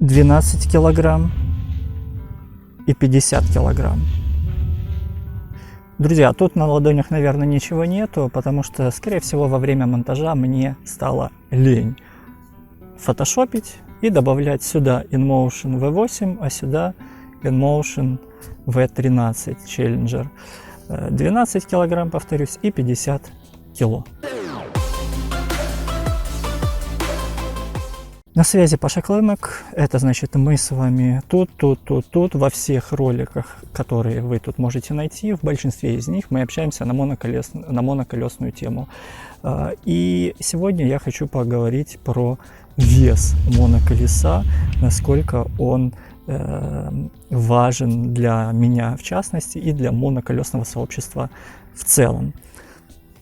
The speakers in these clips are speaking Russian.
12 килограмм и 50 килограмм. Друзья, тут на ладонях, наверное, ничего нету, потому что, скорее всего, во время монтажа мне стало лень фотошопить и добавлять сюда InMotion V8, а сюда InMotion V13 Challenger. 12 килограмм, повторюсь, и 50 кило. На связи Паша Климик. Это значит, мы с вами тут, во всех роликах, которые вы тут можете найти, в большинстве из них мы общаемся на моноколесную тему. И сегодня я хочу поговорить про вес моноколеса, насколько он важен для меня в частности и для моноколесного сообщества в целом.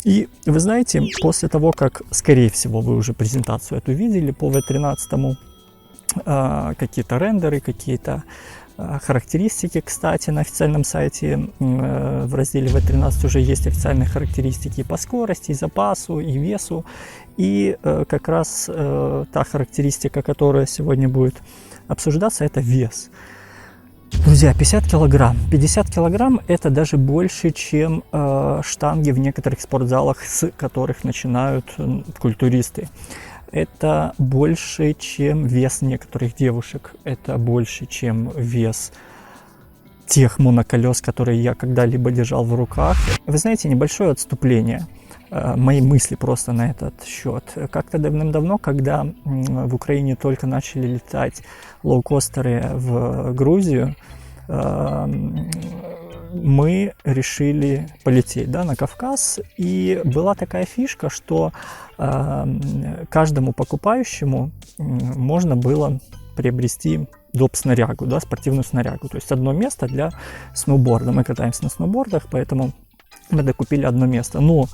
И вы знаете, после того, как, скорее всего, вы уже презентацию эту видели по V13, какие-то рендеры, какие-то характеристики, кстати, на официальном сайте в разделе V13 уже есть официальные характеристики по скорости, и запасу, и весу. И как раз та характеристика, которая сегодня будет обсуждаться, это вес. Друзья, 50 килограмм. 50 килограмм это даже больше, чем штанги в некоторых спортзалах, с которых начинают культуристы. Это больше, чем вес некоторых девушек. Это больше, чем вес тех моноколес, которые я когда-либо держал в руках. Вы знаете, небольшое отступление. Мои мысли просто на этот счет. Как-то давным-давно, когда в Украине только начали летать лоукостеры в Грузию, мы решили полететь, да, на Кавказ. И была такая фишка, что каждому покупающему можно было приобрести доп-снарягу, да, спортивную снарягу. То есть одно место для сноуборда. Мы катаемся на сноубордах, поэтому мы докупили одно место. Но,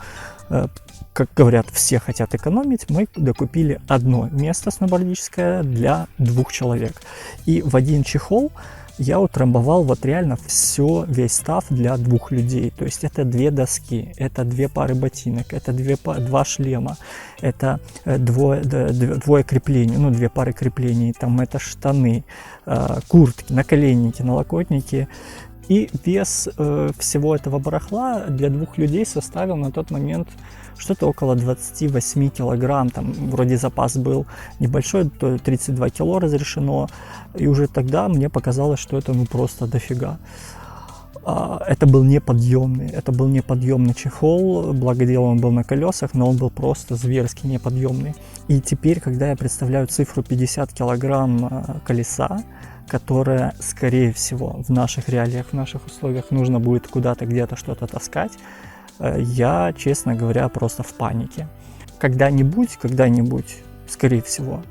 как говорят, все хотят экономить, мы докупили одно место сноубордическое для 2 человек. И в один чехол я утрамбовал вот реально все, весь став для 2 людей. То есть это 2 доски, это 2 пары ботинок, это 2 шлема, это двое креплений, 2 пары креплений, там это штаны, куртки, наколенники, налокотники. И вес всего этого барахла для 2 людей составил на тот момент что-то около 28 килограмм. Там вроде запас был небольшой, то 32 кило разрешено. И уже тогда мне показалось, что это просто дофига. Это был неподъемный чехол. Благо дело, он был на колесах, но он был просто зверски неподъемный. И теперь, когда я представляю цифру 50 килограмм колеса, которое, скорее всего, в наших реалиях, в наших условиях нужно будет куда-то, где-то что-то таскать, я, честно говоря, просто в панике. Когда-нибудь, скорее всего,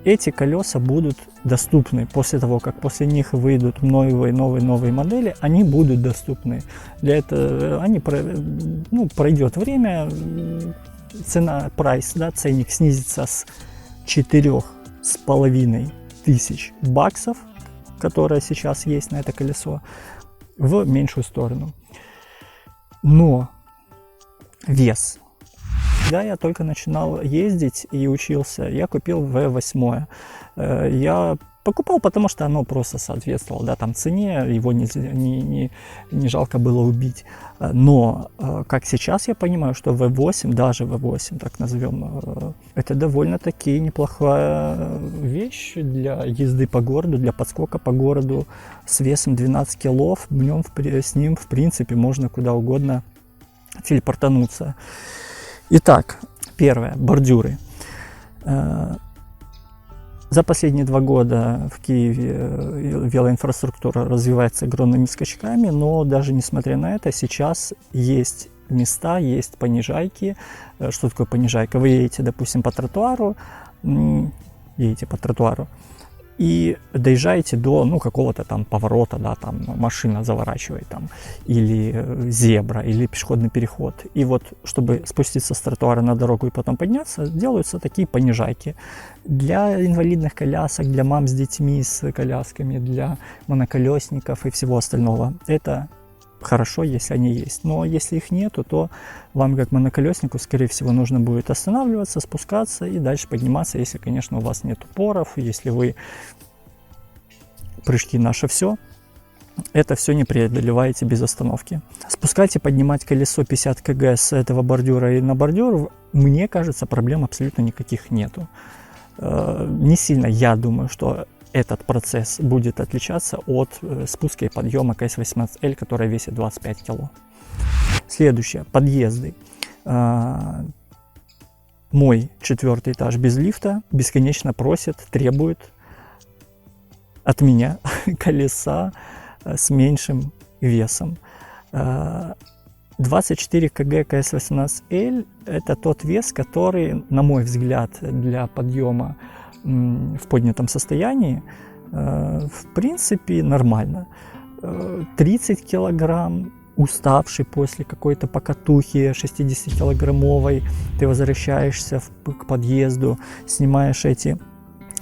эти колеса будут доступны после того, как после них выйдут новые модели, они будут доступны. Для этого пройдет время, ценник снизится с 4,5 тысяч баксов, которая сейчас есть на это колесо, в меньшую сторону. Но вес. Когда я только начинал ездить и учился, я купил V8. Я покупал, потому что оно просто соответствовало, да, там цене, его не жалко было убить. Но, как сейчас я понимаю, что V8, даже V8, так назовем, это довольно-таки неплохая вещь для езды по городу, для подскока по городу с весом 12 килов. С ним, в принципе, можно куда угодно телепортануться. Итак, первое, бордюры. За последние 2 года в Киеве велоинфраструктура развивается огромными скачками, но даже несмотря на это, сейчас есть места, есть понижайки. Что такое понижайка? Вы едете, допустим, по тротуару, и доезжаете до какого-то там поворота, да, там машина заворачивает, там, или зебра, или пешеходный переход. И вот, чтобы спуститься с тротуара на дорогу и потом подняться, делаются такие понижайки. Для инвалидных колясок, для мам с детьми с колясками, для моноколесников и всего остального. Это хорошо, если они есть. Но если их нету, то вам, как моноколеснику, скорее всего, нужно будет останавливаться, спускаться и дальше подниматься, если, конечно, у вас нет упоров, если вы прыжки наше все, это все не преодолеваете без остановки. Спускать и поднимать колесо 50 кг с этого бордюра и на бордюр, мне кажется, проблем абсолютно никаких нету. Не сильно, я думаю, что этот процесс будет отличаться от спуска и подъема КС-18L, которая весит 25 кг. Следующее, подъезды. Мой 4-й этаж без лифта бесконечно просит, требует от меня колеса с меньшим весом. 24 кг КС-18L это тот вес, который, на мой взгляд, для подъема в поднятом состоянии в принципе нормально. 30 килограмм, уставший после какой-то покатухи 60-килограммовой, ты возвращаешься к подъезду, снимаешь эти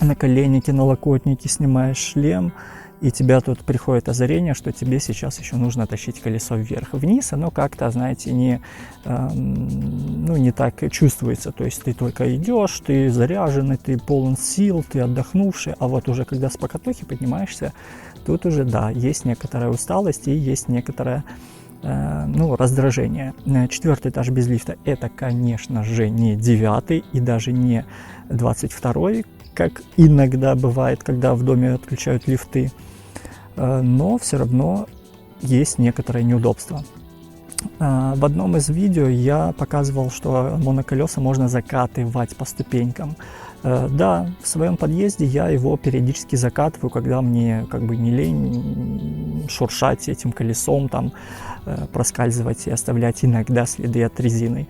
наколенники, налокотники, снимаешь шлем, и тебя тут приходит озарение, что тебе сейчас еще нужно тащить колесо вверх. Вниз оно как-то, знаете, не так чувствуется. То есть ты только идешь, ты заряженный, ты полон сил, ты отдохнувший, а вот уже когда с покатухи поднимаешься, тут уже, да, есть некоторая усталость и есть некоторое раздражение. 4-й этаж без лифта — это, конечно же, не 9-й и даже не 22-й, как иногда бывает, когда в доме отключают лифты, но все равно есть некоторое неудобство. В одном из видео я показывал, что моноколеса можно закатывать по ступенькам. Да, в своем подъезде я его периодически закатываю, когда мне как бы не лень шуршать этим колесом, там, проскальзывать и оставлять иногда следы от резины.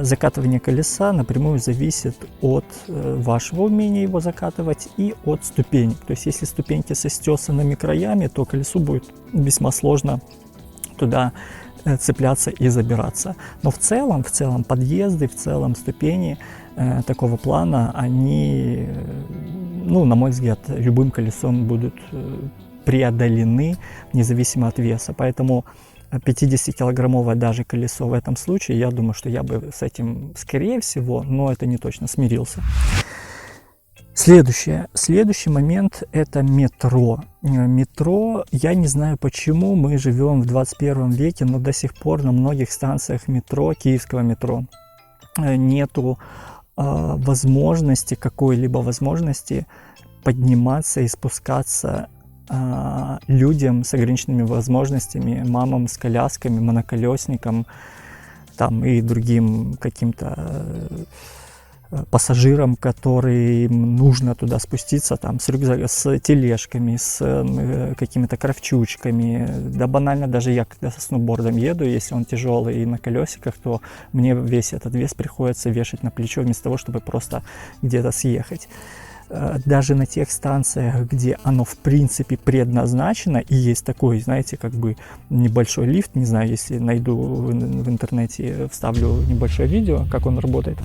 Закатывание колеса напрямую зависит от вашего умения его закатывать и от ступенек. То есть если ступеньки со стесанными краями, то колесу будет весьма сложно туда цепляться и забираться. Но в целом подъезды, в целом ступени такого плана, они, на мой взгляд, любым колесом будут преодолены, независимо от веса. Поэтому 50-килограммовое даже колесо в этом случае, я думаю, что я бы с этим, скорее всего, но это не точно, смирился. Следующий момент – это метро. Метро, я не знаю почему, мы живем в 21 веке, но до сих пор на многих станциях метро, киевского метро, нету возможности, какой-либо возможности подниматься и спускаться людям с ограниченными возможностями, мамам с колясками, моноколесникам там, и другим каким-то пассажирам, которым нужно туда спуститься там, с тележками, с какими-то кравчучками. Да банально, даже я когда со сноубордом еду, если он тяжелый и на колесиках, то мне весь этот вес приходится вешать на плечо вместо того, чтобы просто где-то съехать. Даже на тех станциях, где оно в принципе предназначено, и есть такой, знаете, как бы небольшой лифт, не знаю, если найду в интернете, вставлю небольшое видео, как он работает,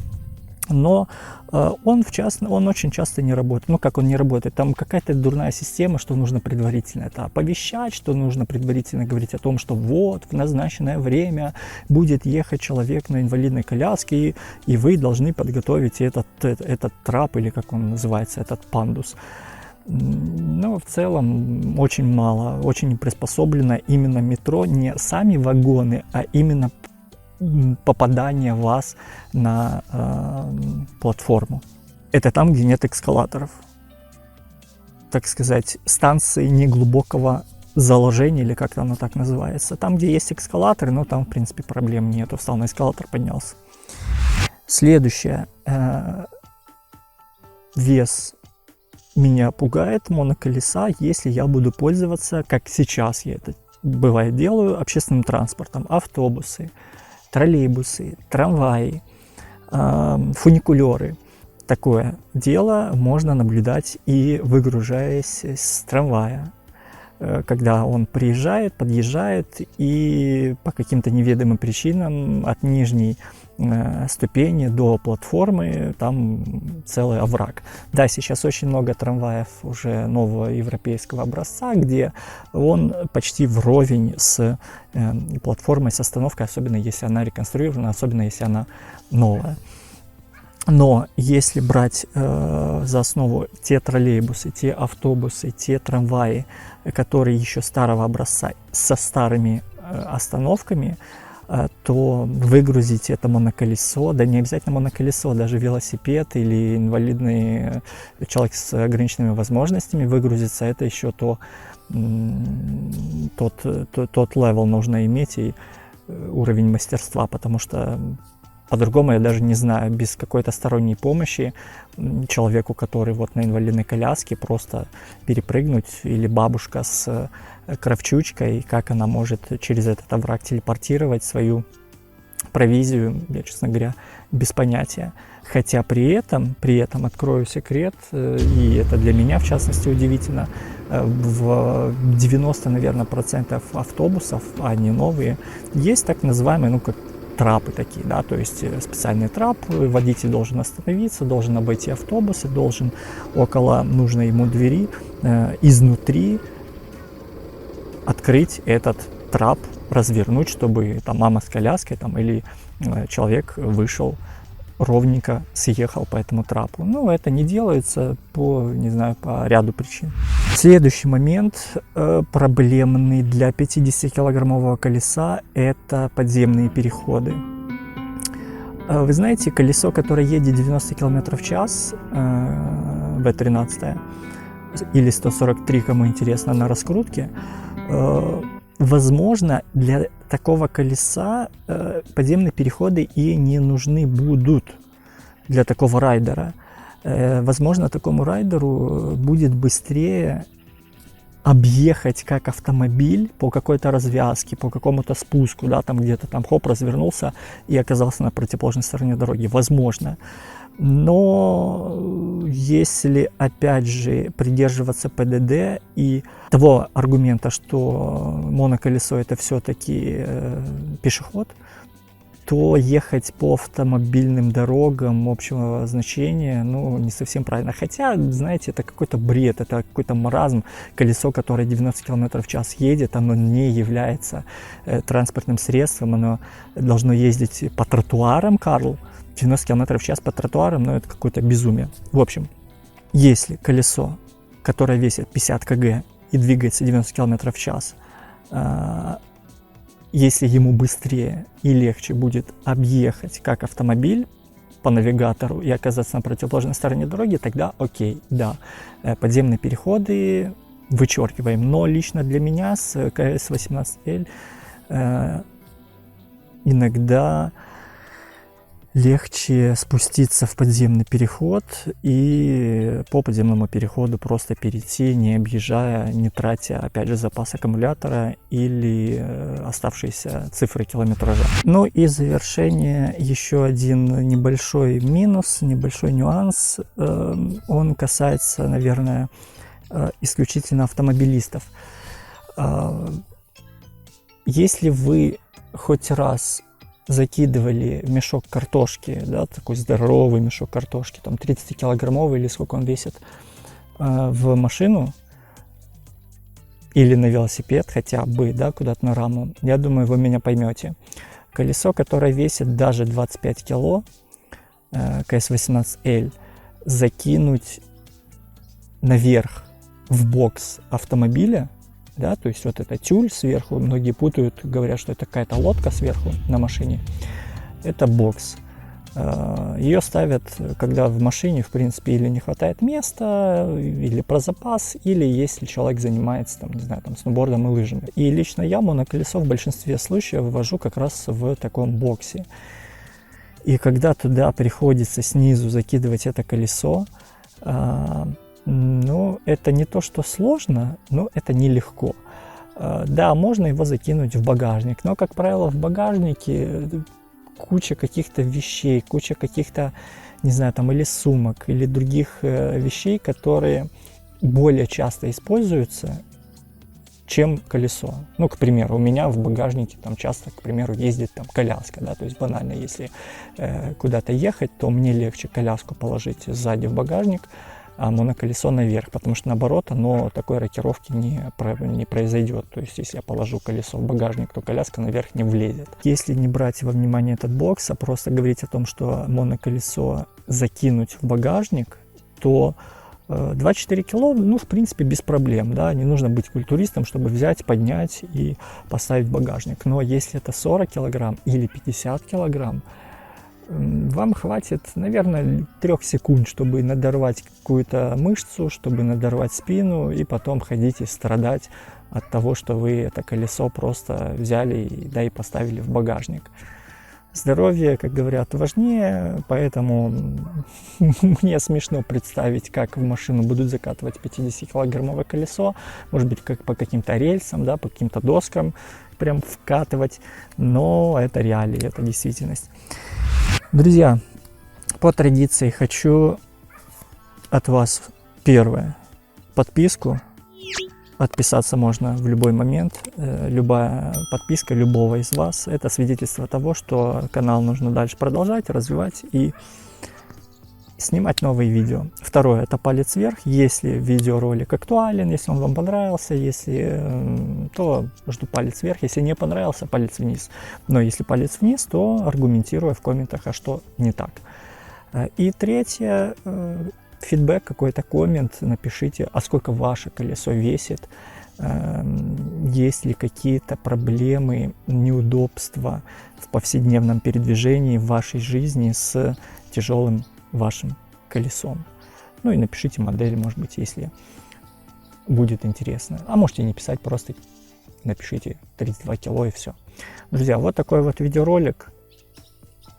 но он очень часто не работает. Ну, как он не работает? Там какая-то дурная система, что нужно предварительно это оповещать, что нужно предварительно говорить о том, что вот в назначенное время будет ехать человек на инвалидной коляске, и вы должны подготовить этот трап, или как он называется, этот пандус. Но в целом очень мало, очень не приспособлено именно метро, не сами вагоны, а именно попадание вас на платформу. Это там, где нет эскалаторов. Так сказать, станции неглубокого заложения, или как-то оно так называется. Там, где есть эскалаторы, но там, в принципе, проблем нету. Встал на эскалатор, поднялся. Следующее. Вес меня пугает моноколеса, если я буду пользоваться, как сейчас я это бывает делаю, общественным транспортом. Автобусы, троллейбусы, трамваи, фуникулеры. Такое дело можно наблюдать и выгружаясь с трамвая. Когда он приезжает, подъезжает и по каким-то неведомым причинам от нижней ступени до платформы, там целый овраг. Да, сейчас очень много трамваев уже нового европейского образца, где он почти вровень с платформой, с остановкой, особенно если она реконструирована, особенно если она новая. Но если брать за основу те троллейбусы, те автобусы, те трамваи, которые еще старого образца со старыми остановками, то выгрузить это моноколесо, да не обязательно моноколесо, даже велосипед или инвалидный человек с ограниченными возможностями выгрузиться, это еще тот левел нужно иметь и уровень мастерства, потому что по-другому я даже не знаю, без какой-то сторонней помощи человеку, который вот на инвалидной коляске, просто перепрыгнуть, или бабушка с кравчучкой, как она может через этот овраг телепортировать свою провизию, я, честно говоря, без понятия. Хотя при этом открою секрет, и это для меня, в частности, удивительно, в 90, наверное, процентов автобусов, а они новые, есть так называемые, ну, как трапы такие, да, то есть специальный трап, водитель должен остановиться, должен обойти автобусы, должен около нужной ему двери изнутри открыть этот трап, развернуть, чтобы там мама с коляской там, или человек вышел ровненько, съехал по этому трапу. Но это не делается по ряду причин. Следующий момент проблемный для 50-килограммового колеса – это подземные переходы. Вы знаете, колесо, которое едет 90 км в час, V13 или 143, кому интересно, на раскрутке, возможно, для такого колеса подземные переходы и не нужны будут для такого райдера. Возможно, такому райдеру будет быстрее объехать как автомобиль по какой-то развязке, по какому-то спуску, да, там где-то там хоп, развернулся и оказался на противоположной стороне дороги. Возможно. Но если, опять же, придерживаться ПДД и того аргумента, что моноколесо это все-таки пешеход, то ехать по автомобильным дорогам общего значения, ну, не совсем правильно. Хотя, знаете, это какой-то бред, это какой-то маразм. Колесо, которое 90 км в час едет, оно не является транспортным средством, оно должно ездить по тротуарам, Карл. 90 км в час по тротуарам, но это какое-то безумие. В общем, если колесо, которое весит 50 кг и двигается 90 км в час, если ему быстрее и легче будет объехать как автомобиль по навигатору и оказаться на противоположной стороне дороги, тогда окей, да, подземные переходы вычеркиваем. Но лично для меня с КС-18L иногда легче спуститься в подземный переход и по подземному переходу просто перейти, не объезжая, не тратя, опять же, запас аккумулятора или оставшиеся цифры километража. Ну и завершение, еще один небольшой минус, небольшой нюанс. Он касается, наверное, исключительно автомобилистов. Если вы хоть раз закидывали в мешок картошки, да, такой здоровый мешок картошки, там 30-килограммовый или сколько он весит, в машину или на велосипед хотя бы, да, куда-то на раму, я думаю, вы меня поймете. Колесо, которое весит даже 25 кило, КС-18L, закинуть наверх в бокс автомобиля, да, то есть вот это тюль сверху, многие путают, говорят, что это какая-то лодка сверху на машине. Это бокс. Ее ставят, когда в машине, в принципе, или не хватает места, или про запас, или если человек занимается, там, не знаю, там, сноубордом и лыжами. И лично я моноколесо в большинстве случаев вожу как раз в таком боксе. И когда туда приходится снизу закидывать это колесо, ну, это не то, что сложно, но это нелегко. Да, можно его закинуть в багажник, но, как правило, в багажнике куча каких-то вещей, куча каких-то, не знаю, там, или сумок, или других вещей, которые более часто используются чем колесо. Ну, к примеру, у меня в багажнике там часто, к примеру, ездит там коляска, да, то есть банально, если куда-то ехать, то мне легче коляску положить сзади в багажник, а моноколесо наверх, потому что наоборот, оно такой рокировки не произойдет. То есть, если я положу колесо в багажник, то коляска наверх не влезет. Если не брать во внимание этот бокс, а просто говорить о том, что моноколесо закинуть в багажник, то 24 кило, ну, в принципе, без проблем, да, не нужно быть культуристом, чтобы взять, поднять и поставить в багажник. Но если это 40 килограмм или 50 килограмм, вам хватит, наверное, 3 секунд, чтобы надорвать какую-то мышцу, чтобы надорвать спину, и потом ходить и страдать от того, что вы это колесо просто взяли, да, и поставили в багажник. Здоровье, как говорят, важнее, поэтому мне смешно представить, как в машину будут закатывать 50-килограммовое колесо, может быть, как по каким-то рельсам, да, по каким-то доскам прям вкатывать, но это реалии, это действительность. Друзья, по традиции хочу от вас первое подписку. Отписаться можно в любой момент. Любая подписка любого из вас — это свидетельство того, что канал нужно дальше продолжать, развивать и снимать новые видео. Второе — это палец вверх, если видеоролик актуален, если он вам понравился, то жду палец вверх, если не понравился, палец вниз. Но если палец вниз, то аргументируя в комментах, а что не так. И третье, фидбэк, какой-то коммент напишите, а сколько ваше колесо весит, есть ли какие-то проблемы, неудобства в повседневном передвижении в вашей жизни с тяжелым вашим колесом. Ну и напишите модель, может быть, если будет интересно. А можете не писать, просто напишите 32 кило и все. Друзья, вот такой вот видеоролик.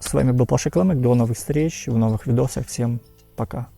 С вами был Паша Клымек. До новых встреч в новых видосах. Всем пока.